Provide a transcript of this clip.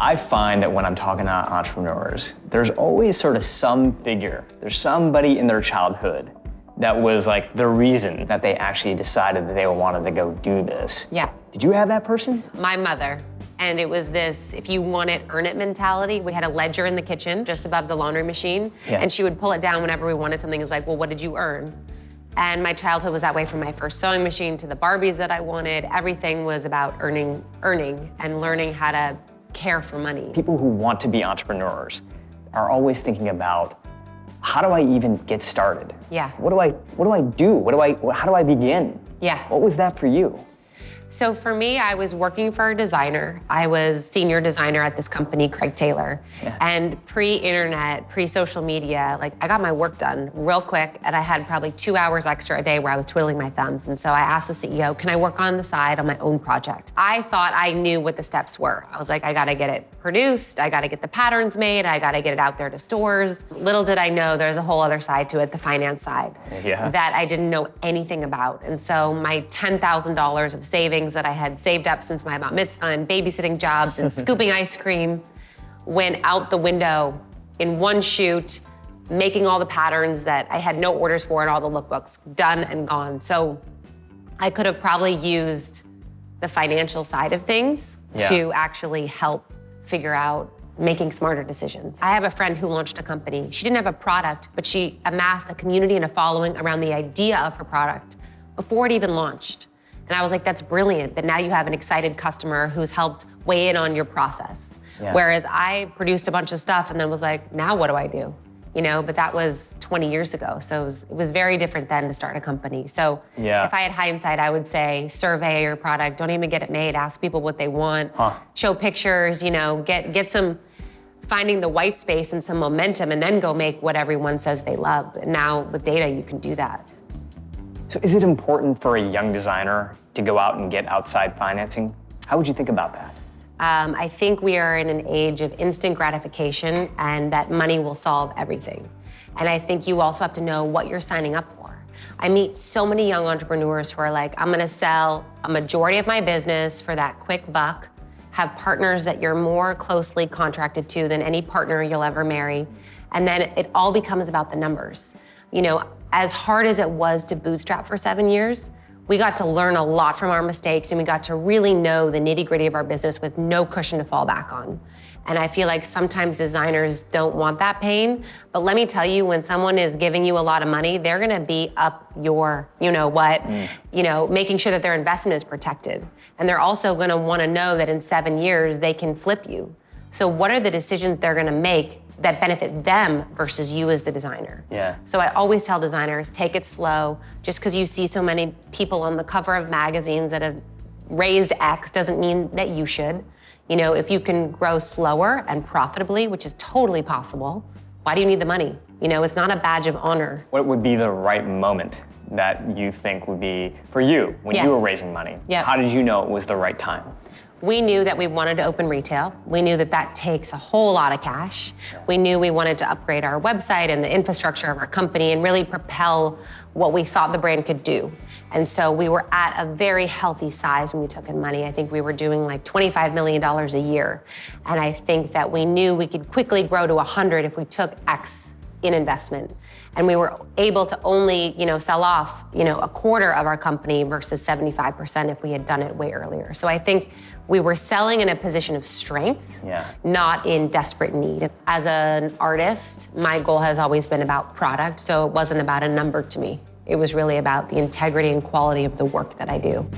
I find that when I'm talking to entrepreneurs, there's always sort of some figure, there's somebody in their childhood that was like the reason that they actually decided that they wanted to go do this. Yeah. Did you have that person? My mother. And it was this, if you want it, earn it mentality. We had a ledger in the kitchen just above the laundry machine. Yeah. And she would pull it down whenever we wanted something. It's like, well, what did you earn? And my childhood was that way, from my first sewing machine to the Barbies that I wanted. Everything was about earning, and learning how to care for money. People who want to be entrepreneurs are always thinking about, how do I even get started? Yeah. What do I do? How do I begin? Yeah. What was that for you? So for me, I was working for a designer. I was senior designer at this company, Craig Taylor. Yeah. And pre-internet, pre-social media, like I got my work done real quick, and I had probably 2 hours extra a day where I was twiddling my thumbs. And so I asked the CEO, can I work on the side on my own project? I thought I knew what the steps were. I was like, I gotta get it produced, I gotta get the patterns made, I gotta get it out there to stores. Little did I know there's a whole other side to it, the finance side, that I didn't know anything about. And so my $10,000 of savings that I had saved up since my bat mitzvah and babysitting jobs and scooping ice cream went out the window in one shoot, making all the patterns that I had no orders for and all the lookbooks, done and gone. So I could have probably used the financial side of things to actually help figure out making smarter decisions. I have a friend who launched a company. She didn't have a product, but she amassed a community and a following around the idea of her product before it even launched. And I was like, that's brilliant, that now you have an excited customer who's helped weigh in on your process. Yeah. Whereas I produced a bunch of stuff and then was like, now what do I do? You know, but that was 20 years ago. So it was very different then to start a company. So if I had hindsight, I would say survey your product, don't even get it made, ask people what they want, show pictures, you know, get some, finding the white space and some momentum, and then go make what everyone says they love. And now with data, you can do that. So is it important for a young designer to go out and get outside financing? How would you think about that? I think we are in an age of instant gratification, and that money will solve everything. And I think you also have to know what you're signing up for. I meet so many young entrepreneurs who are like, I'm gonna sell a majority of my business for that quick buck, have partners that you're more closely contracted to than any partner you'll ever marry. And then it all becomes about the numbers. You know, as hard as it was to bootstrap for 7 years, we got to learn a lot from our mistakes, and we got to really know the nitty-gritty of our business with no cushion to fall back on. And I feel like sometimes designers don't want that pain, but let me tell you, when someone is giving you a lot of money, they're gonna be up your, you know what, you know, making sure that their investment is protected. And they're also gonna wanna know that in 7 years, they can flip you. So what are the decisions they're gonna make that benefit them versus you as the designer? Yeah. So I always tell designers, take it slow. Just because you see so many people on the cover of magazines that have raised X doesn't mean that you should. You know, if you can grow slower and profitably, which is totally possible, why do you need the money? You know, it's not a badge of honor. What would be the right moment that you think would be for you when you were raising money? How did you know it was the right time? We knew that we wanted to open retail. We knew that that takes a whole lot of cash. We knew we wanted to upgrade our website and the infrastructure of our company and really propel what we thought the brand could do. And so we were at a very healthy size when we took in money. I think we were doing like $25 million a year. And I think that we knew we could quickly grow to 100 if we took X in investment. And we were able to only, you know, sell off, you know, a quarter of our company versus 75% if we had done it way earlier. So I think we were selling in a position of strength, not in desperate need. As an artist, my goal has always been about product, so it wasn't about a number to me. It was really about the integrity and quality of the work that I do.